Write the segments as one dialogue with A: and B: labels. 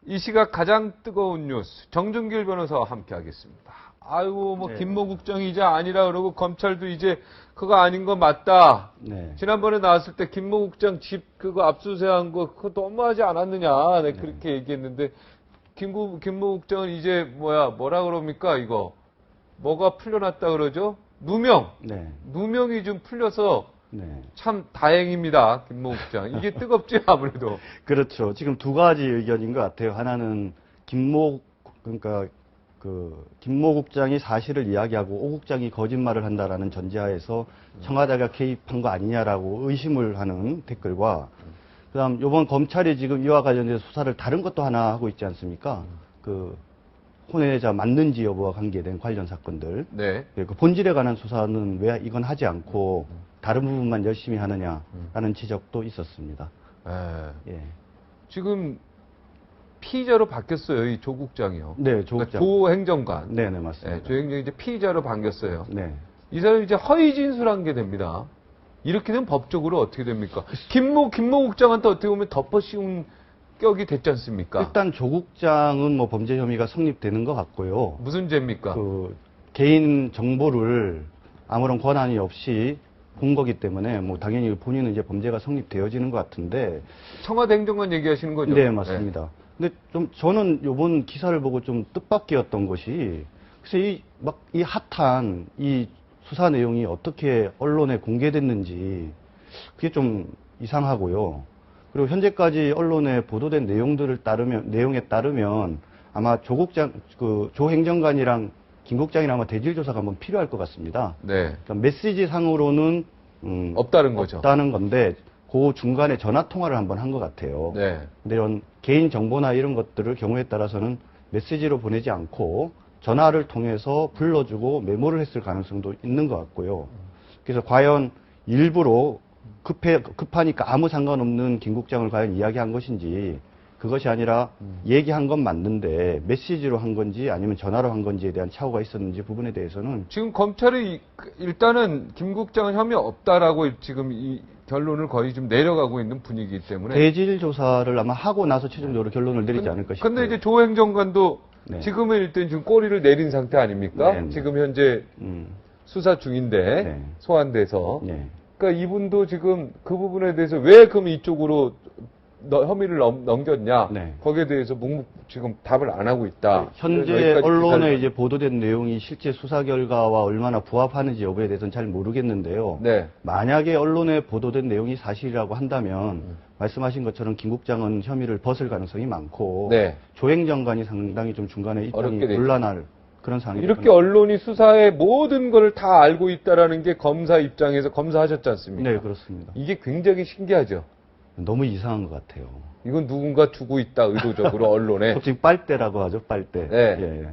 A: 이 시각 가장 뜨거운 뉴스 정준길 변호사와 함께하겠습니다. 아이고 뭐
B: 네.
A: 김모 국장이 이제 아니라 그러고 검찰도 이제 그거 아닌 거 맞다.
B: 네.
A: 지난번에 나왔을 때 김모 국장 집 그거 압수수색한 거 그거 너무하지 않았느냐. 네, 그렇게 얘기했는데 김모 국장은 이제 뭐라 그럽니까 이거 뭐가 풀려났다 그러죠? 누명.
B: 네.
A: 누명이 좀 풀려서
B: 네.
A: 참 다행입니다. 김모 국장. 이게 뜨겁지 아무래도.
B: 그렇죠. 지금 두 가지 의견인 것 같아요. 하나는 그러니까 김모 국장이 사실을 이야기하고 오 국장이 거짓말을 한다라는 전제하에서 청와대가 개입한 거 아니냐라고 의심을 하는 댓글과 그다음 이번 검찰이 지금 이와 관련해서 수사를 다른 것도 하나 하고 있지 않습니까? 그 혼외자 맞는지 여부와 관계된 관련 사건들.
A: 네.
B: 그 본질에 관한 수사는 왜 이건 하지 않고 다른 부분만 열심히 하느냐라는 지적도 있었습니다.
A: 예.
B: 예.
A: 지금 피의자로 바뀌었어요, 이 조 국장이요.
B: 네, 조
A: 그러니까
B: 국장.
A: 조 행정관.
B: 네네, 맞습니다.
A: 조 행정이 이제 피의자로 바뀌었어요.
B: 네.
A: 이 사람이 이제 허위 진술한 게 됩니다. 이렇게 되면 법적으로 어떻게 됩니까? 김모 국장한테 어떻게 보면 덮어씌운 격이 됐지 않습니까?
B: 일단 조 국장은 뭐 범죄 혐의가 성립되는 것 같고요.
A: 무슨 죄입니까?
B: 그 개인 정보를 아무런 권한이 없이 본 거기 때문에 뭐 당연히 본인은 이제 범죄가 성립되어지는 것 같은데.
A: 청와대 행정관 얘기하시는 거죠?
B: 네, 맞습니다. 근데 좀 저는 이번 기사를 보고 좀 뜻밖이었던 것이 글쎄 이 핫한 이 수사 내용이 어떻게 언론에 공개됐는지 그게 좀 이상하고요. 그리고 현재까지 언론에 보도된 내용에 따르면 아마 조 행정관이랑 김 국장이랑 아마 대질 조사가 한번 필요할 것 같습니다.
A: 네.
B: 그러니까 메시지 상으로는
A: 없다는 거죠.
B: 없다는 건데 그 중간에 전화 통화를 한번 한 것 같아요.
A: 네.
B: 근데 이런 개인 정보나 이런 것들을 경우에 따라서는 메시지로 보내지 않고 전화를 통해서 불러주고 메모를 했을 가능성도 있는 것 같고요. 그래서 과연 일부러 급하니까 아무 상관없는 김 국장을 과연 이야기한 것인지 그것이 아니라 얘기한 건 맞는데 메시지로 한 건지 아니면 전화로 한 건지에 대한 착오가 있었는지 부분에 대해서는
A: 지금 검찰이 일단은 김 국장은 혐의 없다라고 지금 이 결론을 거의 좀 내려가고 있는 분위기이기 때문에
B: 대질 조사를 아마 하고 나서 최종적으로 결론을 내리지 않을까 싶어요.
A: 근데 이제 조 행정관도
B: 네.
A: 지금은 일단 지금 꼬리를 내린 상태 아닙니까?
B: 네.
A: 지금 현재 수사 중인데
B: 네.
A: 소환돼서
B: 네.
A: 그러니까 이분도 지금 그 부분에 대해서 왜 그럼 이쪽으로 혐의를 넘겼냐?
B: 네.
A: 거기에 대해서 지금 답을 안 하고 있다.
B: 현재 언론에 이제 보도된 내용이 실제 수사 결과와 얼마나 부합하는지 여부에 대해서는 잘 모르겠는데요.
A: 네.
B: 만약에 언론에 보도된 내용이 사실이라고 한다면 말씀하신 것처럼 김 국장은 혐의를 벗을 가능성이 많고
A: 네.
B: 조 행정관이 상당히 좀 중간에 입장이
A: 어렵게
B: 곤란할 그런 상황이
A: 이렇게 언론이 수사의 모든 걸 다 알고 있다라는 게 검사 입장에서 검사하셨지 않습니까?
B: 네, 그렇습니다.
A: 이게 굉장히 신기하죠.
B: 너무 이상한 것 같아요.
A: 이건 누군가 두고 있다 의도적으로 언론에.
B: 솔직히 빨대라고 하죠, 빨대.
A: 네.
B: 예.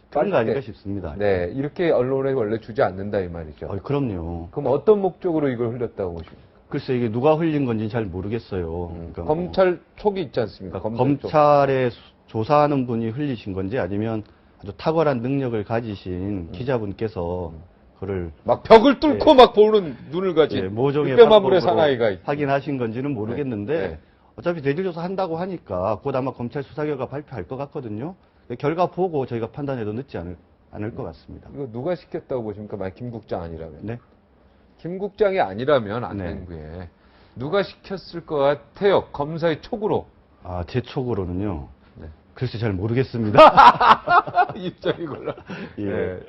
B: 그런 거 아닌가 싶습니다.
A: 네, 이렇게 언론에 원래 주지 않는다 이 말이죠.
B: 그럼요.
A: 그럼 어떤 목적으로 이걸 흘렸다고 보십니까?
B: 글쎄 이게 누가 흘린 건지 잘 모르겠어요. 그러니까
A: 검찰 촉이 있지 않습니까?
B: 검찰에 조사하는 분이 흘리신 건지 아니면 아주 탁월한 능력을 가지신 기자분께서 그를
A: 막 벽을 뚫고 막 보는 눈을 가진
B: 모종의
A: 뼈만물의 사나이가
B: 확인하신 건지는 모르겠는데
A: 네.
B: 어차피 대질조사 한다고 하니까 곧 아마 검찰 수사 결과 발표할 것 같거든요. 결과 보고 저희가 판단해도 늦지 않을 것 같습니다.
A: 이거 누가 시켰다고 보십니까? 만약 김 국장 아니라면.
B: 네.
A: 김 국장이 아니라면 안행부에 누가 시켰을 것 같아요. 검사의 촉으로.
B: 아, 제 촉으로는요.
A: 네.
B: 글쎄 잘 모르겠습니다.
A: 입장이 골라.
B: 예.
A: 네.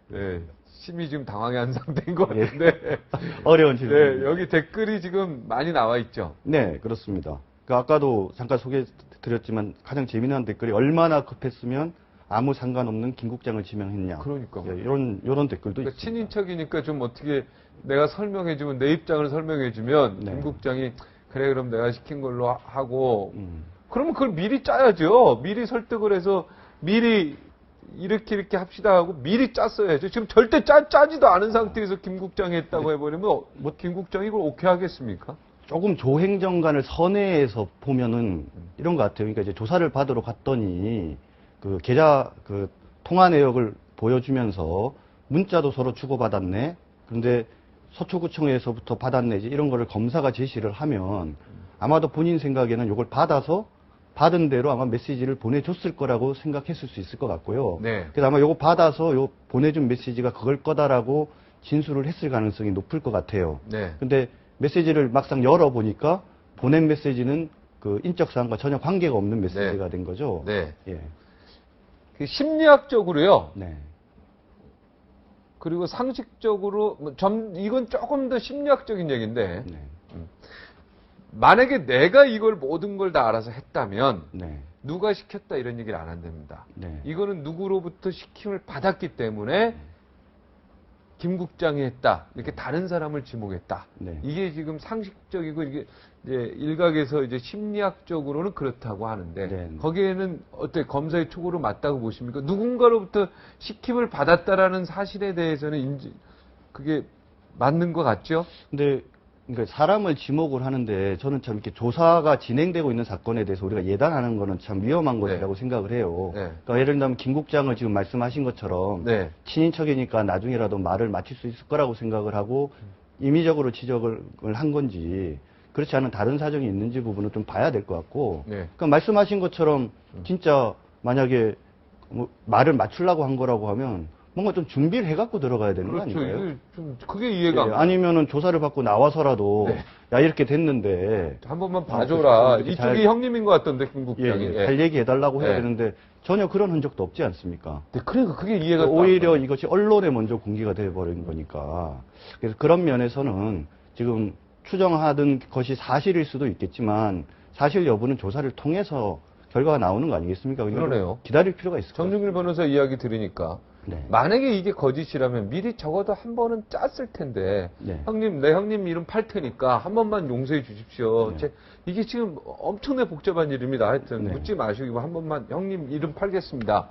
A: 네. 심히 지금 당황해 한 상태인 것 같은데.
B: 어려운 질문.
A: 네, 여기 댓글이 지금 많이 나와 있죠.
B: 네, 그렇습니다. 아까도 잠깐 소개드렸지만 가장 재미난 댓글이 얼마나 급했으면 아무 상관없는 김 국장을 지명했냐.
A: 그러니까.
B: 이런 댓글도 있습니다.
A: 친인척이니까 좀 어떻게 내가 설명해주면 내 입장을 설명해주면
B: 네.
A: 김 국장이 그래 그럼 내가 시킨 걸로 하고 그러면 그걸 미리 짜야죠. 미리 설득을 해서 미리 이렇게 합시다 하고 미리 짰어야죠. 지금 절대 짜지도 않은 상태에서 김 국장이 했다고 해버리면 김 국장이 이걸 오케이 하겠습니까?
B: 조금 조 행정관을 선회해서 보면은 이런 것 같아요. 그러니까 이제 조사를 받으러 갔더니 그 통화 내역을 보여주면서 문자도 서로 주고받았네. 그런데 서초구청에서부터 받았네. 이런 거를 검사가 제시를 하면 아마도 본인 생각에는 이걸 받아서 받은 대로 아마 메시지를 보내줬을 거라고 생각했을 수 있을 것 같고요.
A: 네.
B: 그래서 아마 요거 받아서 요 보내준 메시지가 그걸 거다라고 진술을 했을 가능성이 높을 것 같아요.
A: 네.
B: 근데 메시지를 막상 열어보니까 보낸 메시지는 그 인적 사항과 전혀 관계가 없는 메시지가 된 거죠.
A: 네.
B: 예.
A: 그 심리학적으로요.
B: 네.
A: 그리고 상식적으로 이건 조금 더 심리학적인 얘기인데
B: 네.
A: 만약에 내가 이걸 모든 걸 다 알아서 했다면
B: 네.
A: 누가 시켰다 이런 얘기를 안 한답니다.
B: 네.
A: 이거는 누구로부터 시킴을 받았기 때문에 김 국장이 했다. 이렇게 다른 사람을 지목했다.
B: 네.
A: 이게 지금 상식적이고 이게 이제 일각에서 이제 심리학적으로는 그렇다고 하는데
B: 네.
A: 거기에는 어때 검사의 촉으로 맞다고 보십니까? 누군가로부터 시킴을 받았다라는 사실에 대해서는 그게 맞는 것 같죠?
B: 근데 그러니까 사람을 지목을 하는데 저는 참 이렇게 조사가 진행되고 있는 사건에 대해서 우리가 예단하는 거는 참 위험한 것이라고 생각을 해요.
A: 네.
B: 그러니까 예를 들면 김 국장을 지금 말씀하신 것처럼
A: 네.
B: 친인척이니까 나중에라도 말을 맞출 수 있을 거라고 생각을 하고 임의적으로 지적을 한 건지 그렇지 않은 다른 사정이 있는지 부분은 좀 봐야 될 것 같고.
A: 네.
B: 그러니까 말씀하신 것처럼 진짜 만약에 뭐 말을 맞추려고 한 거라고 하면 뭔가 좀 준비를 해갖고 들어가야 되는 거
A: 그렇죠.
B: 아닌가요?
A: 이게 좀 그게 이해가 안
B: 예,
A: 가요.
B: 아니면은 조사를 받고 나와서라도
A: 네.
B: 야 이렇게 됐는데
A: 한 번만 봐줘라.
B: 이렇게
A: 이쪽이
B: 잘-
A: 형님인 것 같던데 김
B: 예,
A: 국장이.
B: 예, 잘 얘기해달라고 해야
A: 예.
B: 되는데 전혀 그런 흔적도 없지 않습니까?
A: 네, 그러니까 그게 이해가
B: 오히려 이것이 언론에 먼저 공개가 돼버린 거니까. 그래서 그런 면에서는 지금 추정하던 것이 사실일 수도 있겠지만 사실 여부는 조사를 통해서 결과가 나오는 거 아니겠습니까? 그러니까
A: 그러네요.
B: 기다릴 필요가 있을 것
A: 정준길 변호사 이야기 들으니까
B: 네.
A: 만약에 이게 거짓이라면 미리 적어도 한 번은 짰을 텐데
B: 네.
A: 형님 내 형님 이름 팔 테니까 한 번만 용서해 주십시오.
B: 네.
A: 이게 지금 엄청나게 복잡한 일입니다. 하여튼
B: 네.
A: 묻지 마시고 한 번만 형님 이름 팔겠습니다.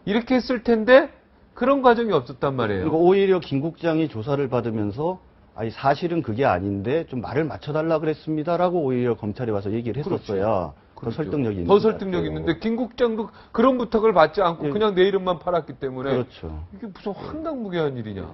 A: 이렇게 했을 텐데 그런 과정이 없었단 말이에요.
B: 그리고 오히려 김 국장이 조사를 받으면서 아니 사실은 그게 아닌데 좀 말을 맞춰달라 그랬습니다라고 오히려 검찰에 와서 얘기를 했었어야 더
A: 그렇죠.
B: 설득력이 있는
A: 더
B: 것
A: 설득력이
B: 같아요.
A: 있는데 김 국장도 그런 부탁을 받지 않고
B: 예.
A: 그냥 내 이름만 팔았기 때문에
B: 그렇죠.
A: 이게 무슨 황당무계한 일이냐.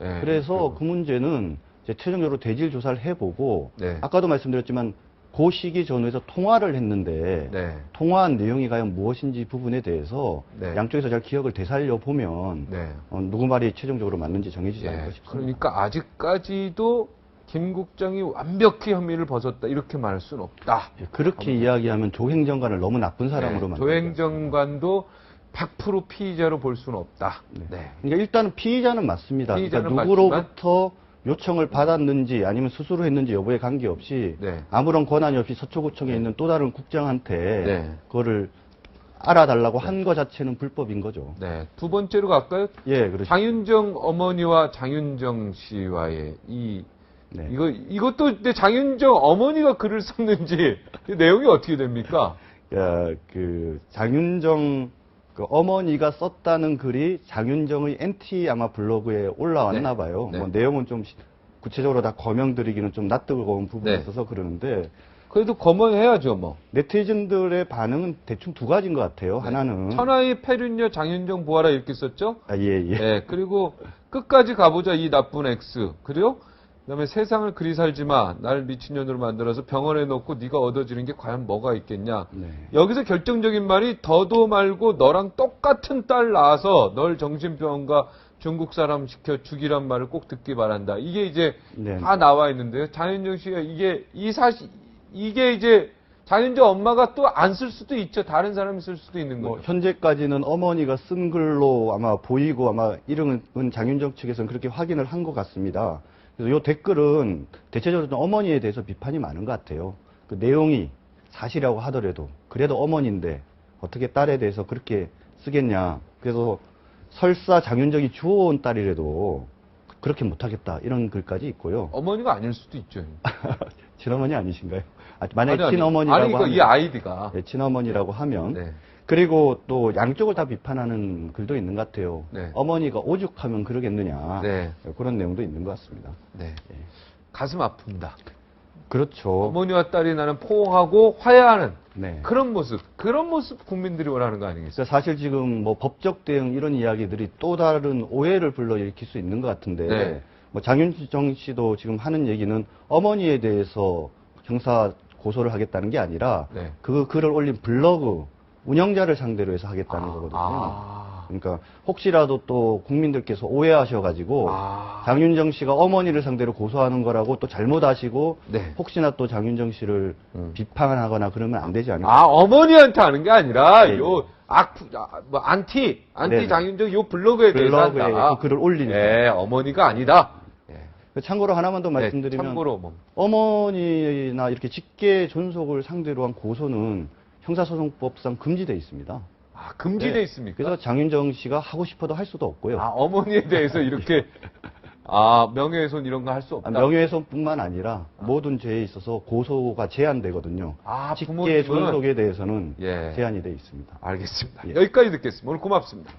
A: 예.
B: 그래서 그 문제는 이제 최종적으로 대질 조사를 해보고
A: 네.
B: 아까도 말씀드렸지만 그 시기 전후에서 통화를 했는데
A: 네.
B: 통화한 내용이 과연 무엇인지 부분에 대해서
A: 네.
B: 양쪽에서 잘 기억을 되살려 보면
A: 네.
B: 누구 말이 최종적으로 맞는지 정해지지
A: 예,
B: 않을까 싶습니다.
A: 그러니까 아직까지도 김 국장이 완벽히 혐의를 벗었다 이렇게 말할 수는 없다.
B: 예, 그렇게 이야기하면 조행정관을 너무 나쁜 사람으로
A: 네,
B: 만든다.
A: 조행정관도 100% 피의자로 볼 수는 없다. 네.
B: 그러니까 일단은 피의자는 맞습니다.
A: 피의자는
B: 그러니까 누구로부터 요청을 받았는지 아니면 스스로 했는지 여부에 관계없이
A: 네.
B: 아무런 권한이 없이 서초구청에 있는 또 다른 국장한테
A: 네.
B: 그거를 알아달라고 한 거 자체는 불법인 거죠.
A: 네. 두 번째로 갈까요?
B: 예, 그렇죠.
A: 장윤정 어머니와 장윤정 씨와의
B: 네.
A: 이것도 근데 장윤정 어머니가 글을 썼는지 이 내용이 어떻게 됩니까?
B: 야, 그 장윤정 그 어머니가 썼다는 글이 장윤정의 NT 아마 블로그에 올라왔나
A: 네.
B: 봐요.
A: 네.
B: 뭐 내용은 좀 구체적으로 다 거명드리기는 좀 낯뜨거운 부분이
A: 네.
B: 있어서 그러는데
A: 그래도 검언해야죠, 뭐.
B: 네티즌들의 반응은 대충 두 가지인 것 같아요. 하나는
A: 천하의 패륜녀 장윤정 보아라 이렇게 썼죠?
B: 예.
A: 네, 그리고 끝까지 가보자 이 나쁜 X. 그리고 그다음에 세상을 그리 살지 마. 날 미친년으로 만들어서 병원에 넣고 네가 얻어지는 게 과연 뭐가 있겠냐.
B: 네.
A: 여기서 결정적인 말이 더도 말고 너랑 똑같은 딸 낳아서 널 정신병원가 중국 사람 시켜 죽이란 말을 꼭 듣기 바란다. 이게 이제
B: 네.
A: 다 나와 있는데요. 장윤정 씨가 이게 이제 장윤정 엄마가 또 안 쓸 수도 있죠. 다른 사람이 쓸 수도 있는
B: 뭐
A: 거죠.
B: 현재까지는 어머니가 쓴 글로 아마 보이고 아마 이름은 장윤정 측에서는 그렇게 확인을 한 것 같습니다. 그래서 이 댓글은 대체적으로 좀 어머니에 대해서 비판이 많은 것 같아요. 그 내용이 사실이라고 하더라도 그래도 어머니인데 어떻게 딸에 대해서 그렇게 쓰겠냐. 그래서 설사 장윤정이 주워온 딸이라도 그렇게 못하겠다 이런 글까지 있고요.
A: 어머니가 아닐 수도 있죠.
B: 친어머니 아니신가요? 만약에
A: 아니,
B: 친어머니라고
A: 아니,
B: 하면
A: 이 아이디가.
B: 네, 친어머니라고 하면
A: 네.
B: 그리고 또 양쪽을 다 비판하는 글도 있는 것 같아요.
A: 네.
B: 어머니가 오죽하면 그러겠느냐.
A: 네.
B: 그런 내용도 있는 것 같습니다.
A: 네.
B: 예.
A: 가슴 아픕니다.
B: 그렇죠.
A: 어머니와 딸이 나는 포옹하고 화해하는
B: 네.
A: 그런 모습 국민들이 원하는 거 아니겠어요?
B: 그래서 사실 지금 뭐 법적 대응 이런 이야기들이 또 다른 오해를 불러일으킬 수 있는 것 같은데,
A: 네.
B: 뭐 장윤정 씨도 지금 하는 얘기는 어머니에 대해서 형사 고소를 하겠다는 게 아니라
A: 네.
B: 그 글을 올린 블로그 운영자를 상대로 해서 하겠다는 거거든요. 그러니까 혹시라도 또 국민들께서 오해하셔가지고 장윤정 씨가 어머니를 상대로 고소하는 거라고 또 잘못 아시고
A: 네.
B: 혹시나 또 장윤정 씨를 비판하거나 그러면 안 되지 않을까?
A: 어머니한테 하는 게 아니라
B: 네.
A: 요 안티
B: 네네.
A: 장윤정 요 블로그에 대해서
B: 블로그에
A: 한다.
B: 그 글을 올리니까.
A: 예, 어머니가 아니다. 예.
B: 참고로 하나만 더 말씀드리면
A: 참고로 뭐.
B: 어머니나 이렇게 직계 존속을 상대로 한 고소는 형사소송법상 금지되어 있습니다.
A: 금지돼
B: 네.
A: 있습니까?
B: 그래서 장윤정 씨가 하고 싶어도 할 수도 없고요.
A: 어머니에 대해서 이렇게 명예훼손 이런 거 할 수 없다.
B: 명예훼손뿐만 아니라 모든 죄에 있어서 고소가 제한되거든요. 직계
A: 부모님은?
B: 존속에 대해서는
A: 예.
B: 제한이 되어 있습니다.
A: 알겠습니다.
B: 예.
A: 여기까지 듣겠습니다. 오늘 고맙습니다.